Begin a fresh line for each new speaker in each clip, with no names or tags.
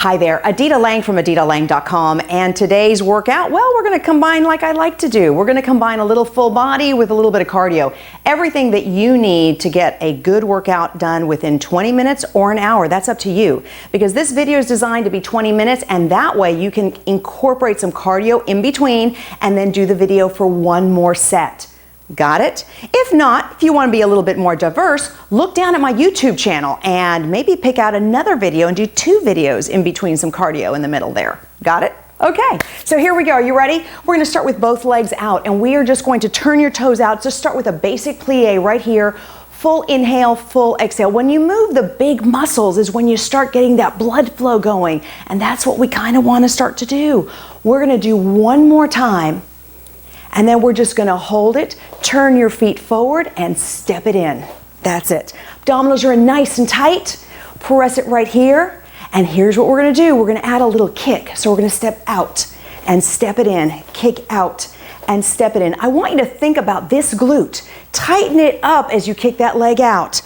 Hi there, Adita Lang from aditalang.com, and today's workout, well, we're going to combine like I like to do. We're going to combine a little full body with a little bit of cardio. Everything that you need to get a good workout done within 20 minutes or an hour, that's up to you. Because this video is designed to be 20 minutes, and that way you can incorporate some cardio in between and then do the video for one more set. Got it? If not, if you want to be a little bit more diverse, look down at my YouTube channel and maybe pick out another video and do 2 videos in between some cardio in the middle there. Got it? Okay, so here we go. Are you ready? We're going to start with both legs out, and we are just going to turn your toes out. Just start with a basic plie right here. Full inhale, full exhale. When you move the big muscles is when you start getting that blood flow going, and that's what we kind of want to start to do. We're going to do one more time. And then we're just gonna hold it, turn your feet forward and step it in. That's it. Abdominals are in nice and tight. Press it right here. And here's what we're gonna do. We're gonna add a little kick. So we're gonna step out and step it in, kick out and step it in. I want you to think about this glute. Tighten it up as you kick that leg out.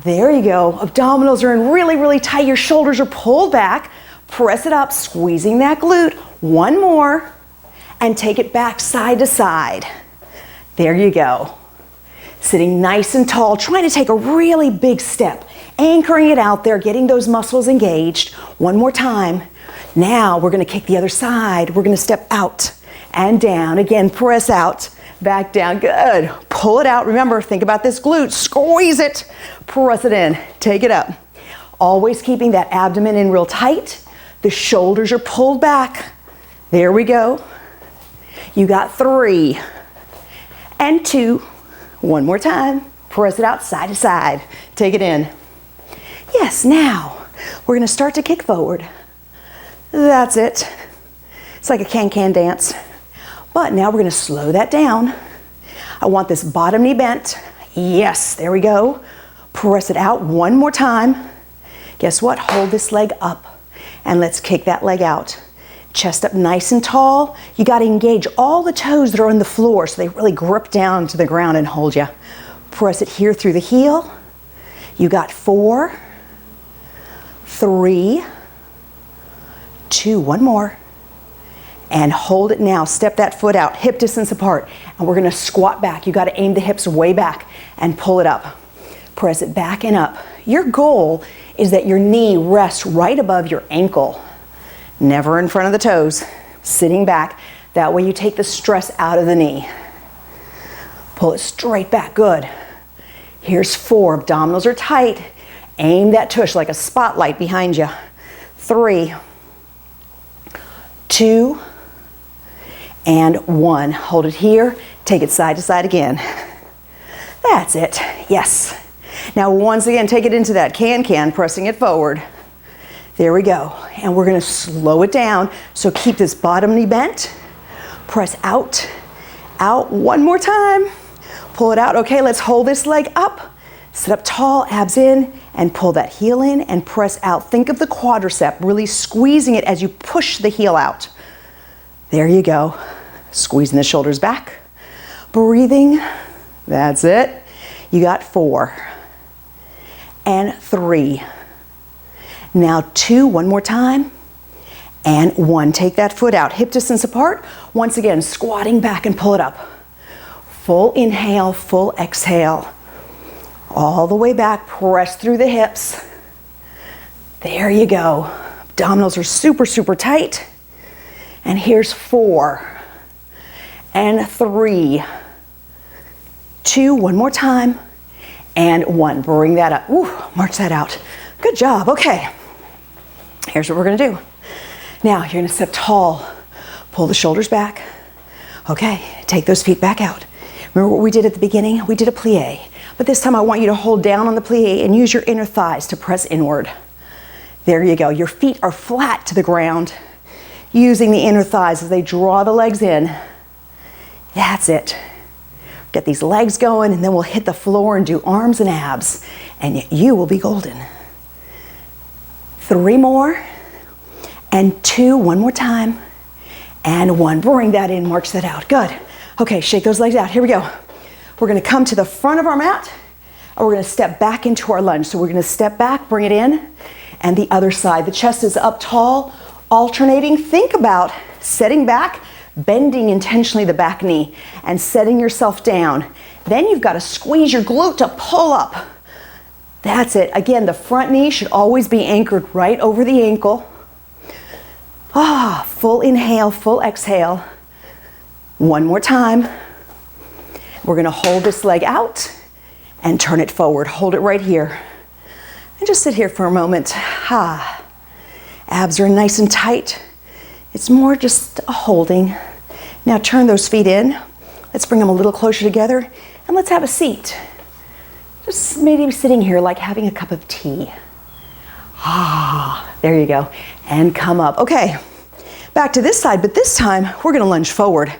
There you go. Abdominals are in really, really tight. Your shoulders are pulled back. Press it up, squeezing that glute. One more. And take it back side to side. There you go. Sitting nice and tall, trying to take a really big step, anchoring it out there, getting those muscles engaged. One more time. Now we're gonna kick the other side. We're gonna step out and down. Again, press out, back down, good. Pull it out, remember, think about this glute, squeeze it, press it in, take it up. Always keeping that abdomen in real tight. The shoulders are pulled back. There we go. You got 3 and 2. One more time. Press it out side to side. Take it in. Yes, now we're going to start to kick forward. That's it. It's like a can-can dance. But now we're going to slow that down. I want this bottom knee bent. Yes, there we go. Press it out one more time. Guess what? Hold this leg up and let's kick that leg out. Chest up nice and tall. You got to engage all the toes that are on the floor so they really grip down to the ground and hold you. Press it here through the heel. You got 4, 3, 2, one more. And hold it now. Step that foot out, hip distance apart. And we're going to squat back. You got to aim the hips way back and pull it up. Press it back and up. Your goal is that your knee rests right above your ankle. Never in front of the toes, sitting back. That way you take the stress out of the knee. Pull it straight back, good. Here's 4, abdominals are tight. Aim that tush like a spotlight behind you. 3, 2, and 1. Hold it here, take it side to side again. That's it, yes. Now once again, take it into that can-can, pressing it forward. There we go. And we're going to slow it down. So keep this bottom knee bent. Press out, out one more time. Pull it out. Okay, let's hold this leg up. Sit up tall, abs in, and pull that heel in and press out. Think of the quadricep, really squeezing it as you push the heel out. There you go. Squeezing the shoulders back. Breathing. That's it. You got 4 and 3. Now 2, one more time, and 1. Take that foot out, hip distance apart. Once again, squatting back and pull it up. Full inhale, full exhale. All the way back, press through the hips. There you go. Abdominals are super, super tight. And here's 4 and 3, 2, one more time, and 1. Bring that up. Ooh, march that out. Good job, okay. Here's what we're gonna do. Now you're gonna step tall, pull the shoulders back. Okay, take those feet back out. Remember what we did at the beginning? We did a plie, but this time I want you to hold down on the plie and use your inner thighs to press inward. There you go, your feet are flat to the ground, using the inner thighs as they draw the legs in. That's it. Get these legs going and then we'll hit the floor and do arms and abs, and you will be golden. 3 more, and 2, one more time, and 1. Bring that in, march that out. Good. Okay, shake those legs out. Here we go. We're going to come to the front of our mat, and we're going to step back into our lunge. So we're going to step back, bring it in, And the other side, the chest is up tall, alternating. Think about setting back, bending intentionally the back knee, and setting yourself down. Then you've got to squeeze your glute to pull up. That's it. Again, the front knee should always be anchored right over the ankle. Full inhale, full exhale. One more time. We're going to hold this leg out and turn it forward. Hold it right here. And just sit here for a moment. Abs are nice and tight. It's more just a holding. Now turn those feet in. Let's bring them a little closer together and let's have a seat. Just maybe sitting here like having a cup of tea. There you go. And come up. Okay, back to this side, but this time we're going to lunge forward.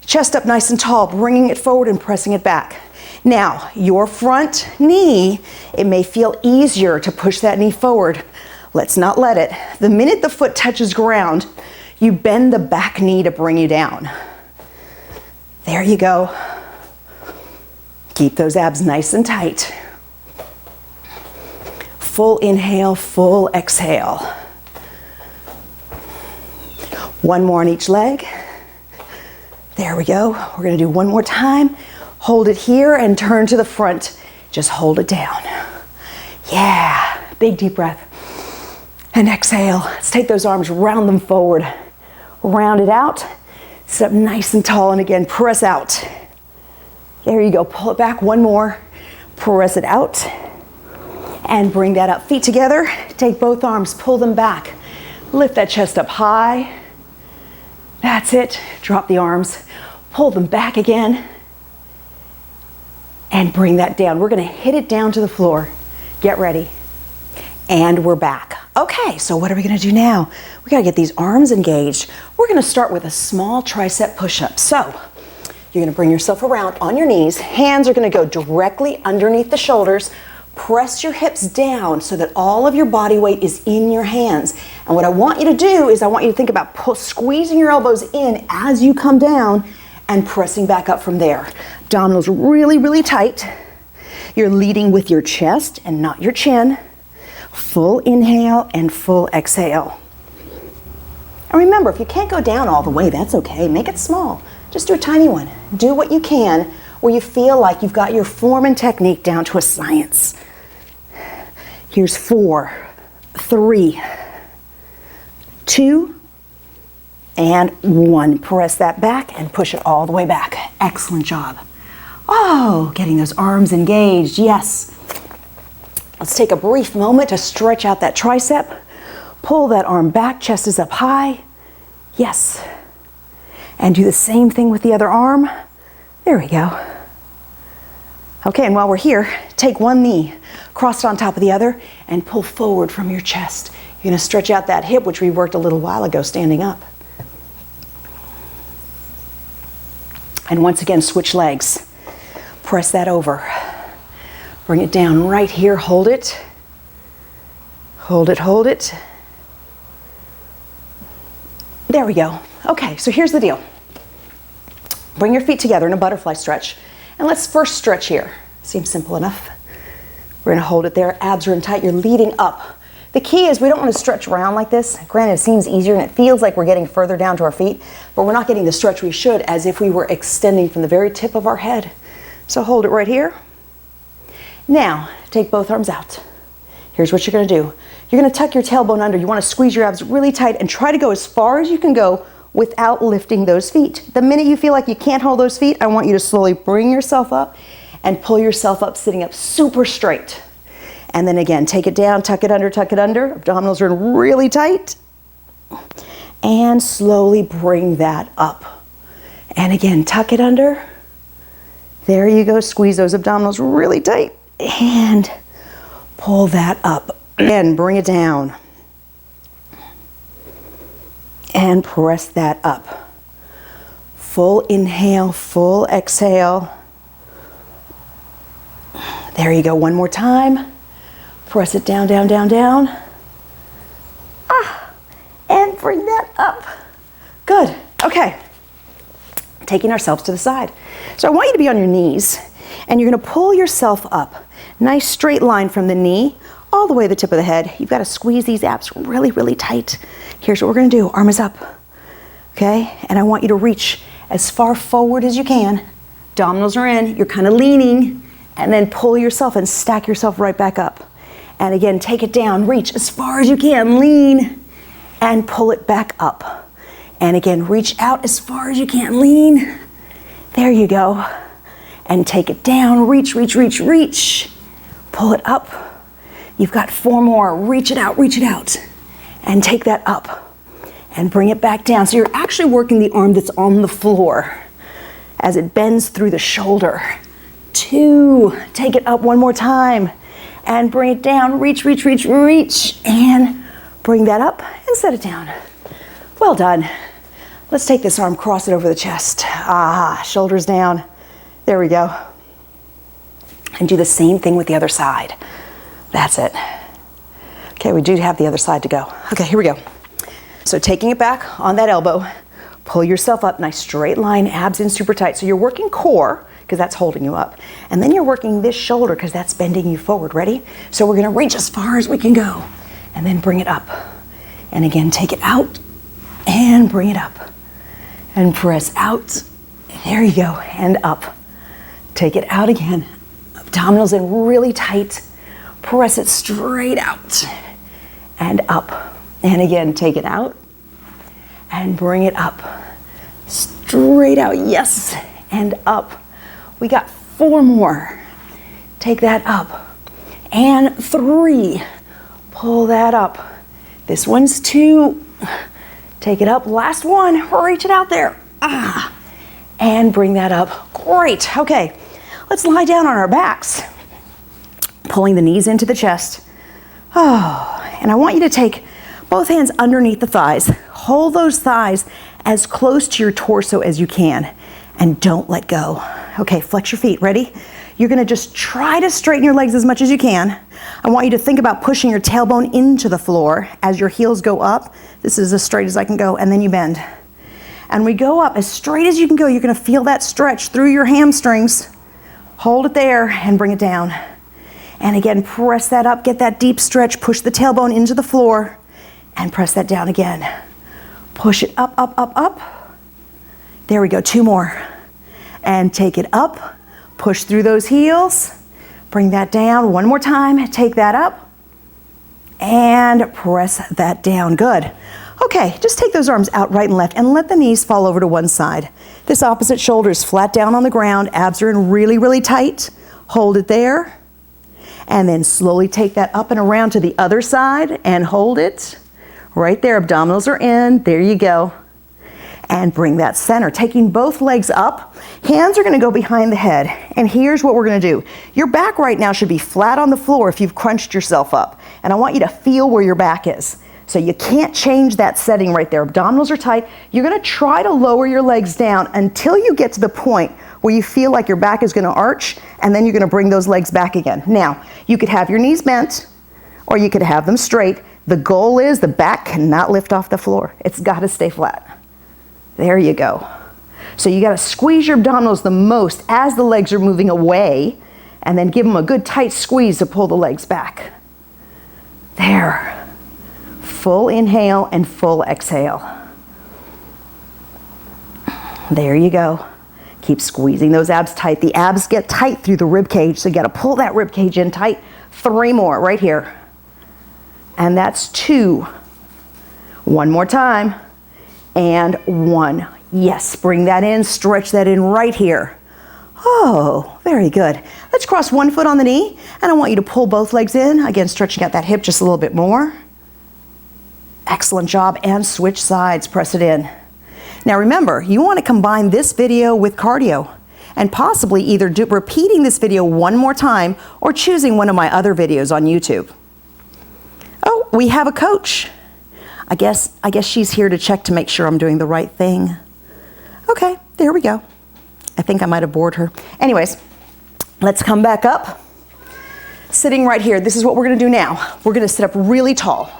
Chest up nice and tall, bringing it forward and pressing it back. Now, your front knee, it may feel easier to push that knee forward. Let's not let it. The minute the foot touches ground, you bend the back knee to bring you down. There you go. Keep those abs nice and tight. Full inhale, full exhale. One more on each leg. There we go. We're going to do one more time. Hold it here and turn to the front. Just hold it down. Yeah. Big deep breath. And exhale. Let's take those arms, round them forward. Round it out. Sit up nice and tall, and again, press out. There you go. Pull it back. One more. Press it out. And bring that up. Feet together. Take both arms. Pull them back. Lift that chest up high. That's it. Drop the arms. Pull them back again. And bring that down. We're going to hit it down to the floor. Get ready. And we're back. Okay, so what are we going to do now? We got to get these arms engaged. We're going to start with a small tricep push-up. So you're going to bring yourself around on your knees. Hands are going to go directly underneath the shoulders. Press your hips down so that all of your body weight is in your hands. And what I want you to do is I want you to think about squeezing your elbows in as you come down and pressing back up from there. Abdominals really, really tight. You're leading with your chest and not your chin. Full inhale and full exhale. And remember, if you can't go down all the way, that's okay. Make it small. Just do a tiny one. Do what you can where you feel like you've got your form and technique down to a science. Here's 4, 3, 2, and 1. Press that back and push it all the way back. Excellent job. Oh, getting those arms engaged. Yes. Let's take a brief moment to stretch out that tricep. Pull that arm back, chest is up high. Yes. And do the same thing with the other arm. There we go. Okay, and while we're here, take one knee, cross it on top of the other, and pull forward from your chest. You're going to stretch out that hip, which we worked a little while ago standing up. And once again, switch legs. Press that over. Bring it down right here. Hold it. Hold it, hold it. There we go. Okay, so here's the deal. Bring your feet together in a butterfly stretch. And let's first stretch here. Seems simple enough. We're going to hold it there. Abs are in tight. You're leading up. The key is we don't want to stretch around like this. Granted, it seems easier and it feels like we're getting further down to our feet, but we're not getting the stretch we should as if we were extending from the very tip of our head. So hold it right here. Now, take both arms out. Here's what you're going to do. You're going to tuck your tailbone under. You want to squeeze your abs really tight and try to go as far as you can go without lifting those feet. The minute you feel like you can't hold those feet, I want you to slowly bring yourself up and pull yourself up, sitting up super straight. And then again, take it down, tuck it under, tuck it under. Abdominals are really tight. And slowly bring that up. And again, tuck it under. There you go. Squeeze those abdominals really tight. And pull that up. And bring it down. And press that up. Full inhale, full exhale. There you go. One more time. Press it down, down, down, down. And bring that up. Good. Okay. Taking ourselves to the side. So I want you to be on your knees, and you're going to pull yourself up. Nice straight line from the knee all all the way to the tip of the head. You've got to squeeze these abs really, really tight. Here's what we're going to do. Arm is up. Okay? And I want you to reach as far forward as you can. Abdominals are in. You're kind of leaning. And then pull yourself and stack yourself right back up. And again, take it down. Reach as far as you can. Lean. And pull it back up. And again, reach out as far as you can. Lean. There you go. And take it down. Reach, reach, reach, reach. Pull it up. You've got 4 more. Reach it out, and take that up and bring it back down. So you're actually working the arm that's on the floor as it bends through the shoulder. 2, take it up one more time and bring it down. Reach, reach, reach, reach, and bring that up and set it down. Well done. Let's take this arm, cross it over the chest. Shoulders down. There we go. And do the same thing with the other side. That's it. Okay, we do have the other side to go. Okay, here we go. So taking it back on that elbow, pull yourself up, nice straight line, abs in super tight. So you're working core, because that's holding you up. And then you're working this shoulder, because that's bending you forward. Ready? So we're gonna reach as far as we can go, and then bring it up. And again, take it out, and bring it up. And press out. There you go, and up. Take it out again. Abdominals in really tight. Press it straight out and up. And again, take it out and bring it up. Straight out, yes, and up. We got 4 more. Take that up. And 3, pull that up. This one's 2. Take it up, last one, reach it out there. And bring that up. Great, okay. Let's lie down on our backs, pulling the knees into the chest. And I want you to take both hands underneath the thighs. Hold those thighs as close to your torso as you can, and don't let go. Okay, flex your feet. Ready? You're gonna just try to straighten your legs as much as you can. I want you to think about pushing your tailbone into the floor as your heels go up. This is as straight as I can go, and then you bend. And we go up as straight as you can go. You're gonna feel that stretch through your hamstrings. Hold it there and bring it down. And again, press that up, get that deep stretch, push the tailbone into the floor, and press that down again. Push it up, up, up, up. There we go, 2 more. And take it up, push through those heels, bring that down. 1 more time, take that up, and press that down. Good. Okay, just take those arms out right and left and let the knees fall over to one side. This opposite shoulder is flat down on the ground. Abs are in really, really tight. Hold it there. And then slowly take that up and around to the other side and hold it. Right there, abdominals are in. There you go. And bring that center. Taking both legs up, hands are gonna go behind the head. And here's what we're gonna do. Your back right now should be flat on the floor if you've crunched yourself up. And I want you to feel where your back is. So you can't change that setting right there. Abdominals are tight. You're gonna try to lower your legs down until you get to the point where you feel like your back is gonna arch, and then you're gonna bring those legs back again. Now, you could have your knees bent, or you could have them straight. The goal is the back cannot lift off the floor. It's gotta stay flat. There you go. So you gotta squeeze your abdominals the most as the legs are moving away, and then give them a good tight squeeze to pull the legs back. There. Full inhale and full exhale. There you go. Keep squeezing those abs tight. The abs get tight through the rib cage, so you gotta pull that rib cage in tight. 3 more right here. And that's 2. 1 more time. And 1. Yes, bring that in, stretch that in right here. Oh, very good. Let's cross 1 foot on the knee, and I want you to pull both legs in. Again, stretching out that hip just a little bit more. Excellent job, and switch sides, press it in. Now remember, you want to combine this video with cardio, and possibly either repeating this video 1 more time or choosing one of my other videos on YouTube. Oh, we have a coach. I guess she's here to check to make sure I'm doing the right thing. Okay, there we go. I think I might have bored her. Anyways, let's come back up. Sitting right here, this is what we're gonna do now. We're gonna sit up really tall.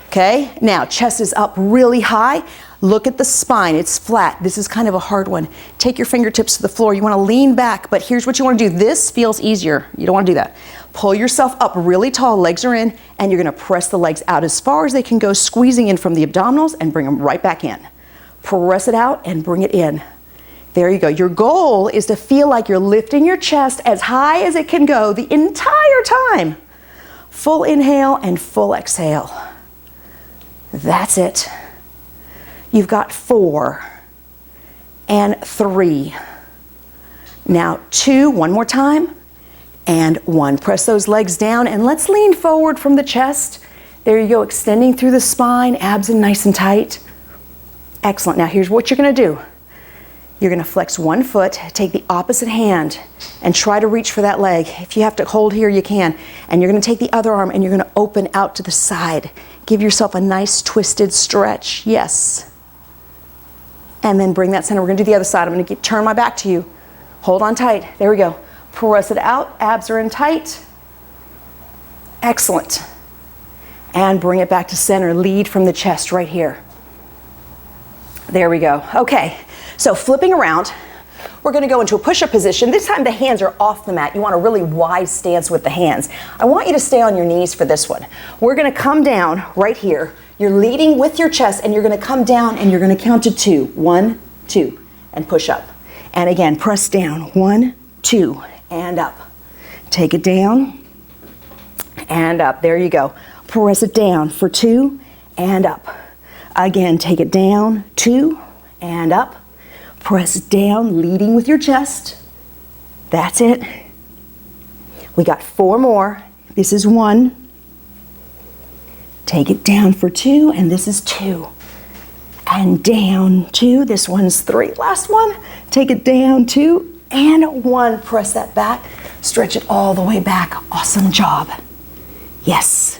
Okay, now chest is up really high. Look at the spine, it's flat. This is kind of a hard one. Take your fingertips to the floor. You wanna lean back, but here's what you wanna do. This feels easier. You don't wanna do that. Pull yourself up really tall, legs are in, and you're gonna press the legs out as far as they can go, squeezing in from the abdominals and bring them right back in. Press it out and bring it in. There you go. Your goal is to feel like you're lifting your chest as high as it can go the entire time. Full inhale and full exhale. That's it. You've got 4 and 3. Now 2, one more time, and 1. Press those legs down and let's lean forward from the chest. There you go, extending through the spine, abs in nice and tight. Excellent. Now here's what you're gonna do. You're gonna flex one foot, take the opposite hand, and try to reach for that leg. If you have to hold here, you can. And you're gonna take the other arm and you're gonna open out to the side. Give yourself a nice twisted stretch. Yes. And then bring that center. We're gonna do the other side. I'm gonna turn my back to you. Hold on tight. There we go. Press it out. Abs are in tight. Excellent. And bring it back to center. Lead from the chest right here. There we go. Okay, so flipping around, we're gonna go into a push-up position. This time the hands are off the mat. You want a really wide stance with the hands. I want you to stay on your knees for this one. We're gonna come down right here. You're leading with your chest and you're gonna come down and you're gonna count to 2. 1, 2, and push up. And again, press down. 1, 2, and up. Take it down and up. There you go. Press it down for 2 and up. Again, take it down, 2 and up. Press down, leading with your chest. That's it. We got 4 more. This is 1. Take it down for 2, and this is 2. And down 2, this one's 3. Last one, take it down 2 and 1. Press that back, stretch it all the way back. Awesome job. Yes.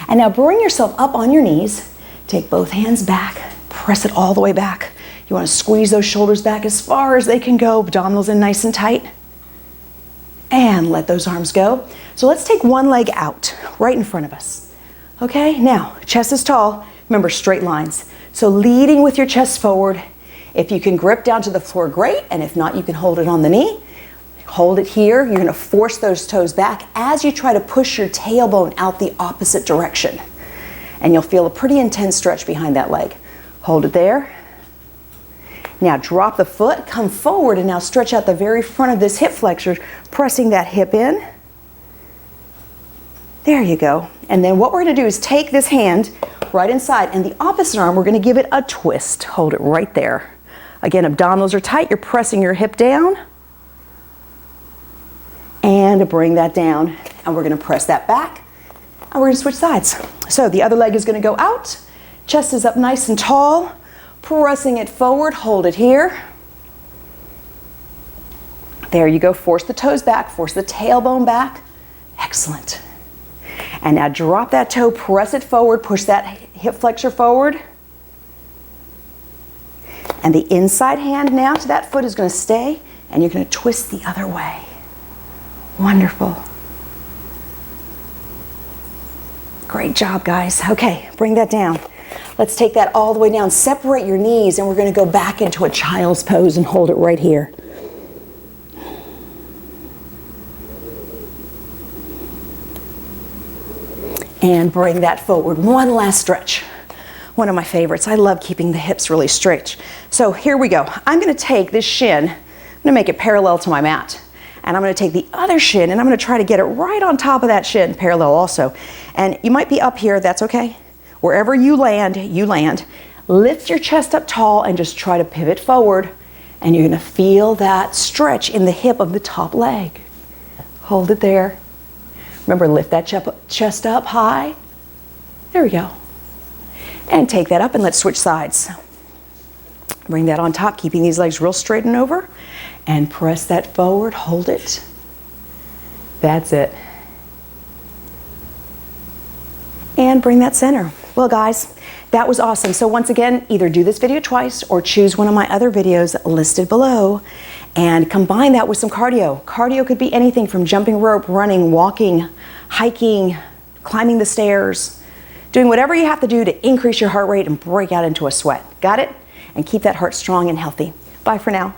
And now bring yourself up on your knees. Take both hands back, press it all the way back. You want to squeeze those shoulders back as far as they can go, abdominals in nice and tight. And let those arms go. So let's take one leg out, right in front of us. Okay, now, chest is tall. Remember, straight lines. So leading with your chest forward. If you can grip down to the floor, great. And if not, you can hold it on the knee. Hold it here. You're going to force those toes back as you try to push your tailbone out the opposite direction. And you'll feel a pretty intense stretch behind that leg. Hold it there. Now drop the foot, come forward, and now stretch out the very front of this hip flexor, pressing that hip in. There you go. And then what we're going to do is take this hand right inside, and the opposite arm, we're going to give it a twist. Hold it right there. Again, abdominals are tight. You're pressing your hip down. And bring that down, and we're gonna press that back, and we're gonna switch sides. So the other leg is gonna go out, chest is up nice and tall, pressing it forward, hold it here. There you go, force the toes back, force the tailbone back. Excellent. And now drop that toe, press it forward, push that hip flexor forward. And the inside hand now to that foot is gonna stay, and you're gonna twist the other way. Wonderful. Great job, guys. Okay, bring that down. Let's take that all the way down. Separate your knees, and we're going to go back into a child's pose and hold it right here. And bring that forward. One last stretch. One of my favorites. I love keeping the hips really straight. So here we go. I'm going to take this shin, I'm going to make it parallel to my mat. And I'm going to take the other shin and I'm going to try to get it right on top of that shin, parallel also. And you might be up here, that's okay. Wherever you land, you land. Lift your chest up tall and just try to pivot forward. And you're going to feel that stretch in the hip of the top leg. Hold it there. Remember, lift that chest up high. There we go. And take that up and let's switch sides. Bring that on top, keeping these legs real straight and over. And press that forward, hold it. That's it. And bring that center. Well, guys, that was awesome. So once again, either do this video twice or choose one of my other videos listed below and combine that with some cardio. Cardio could be anything from jumping rope, running, walking, hiking, climbing the stairs, doing whatever you have to do to increase your heart rate and break out into a sweat. Got it? And keep that heart strong and healthy. Bye for now.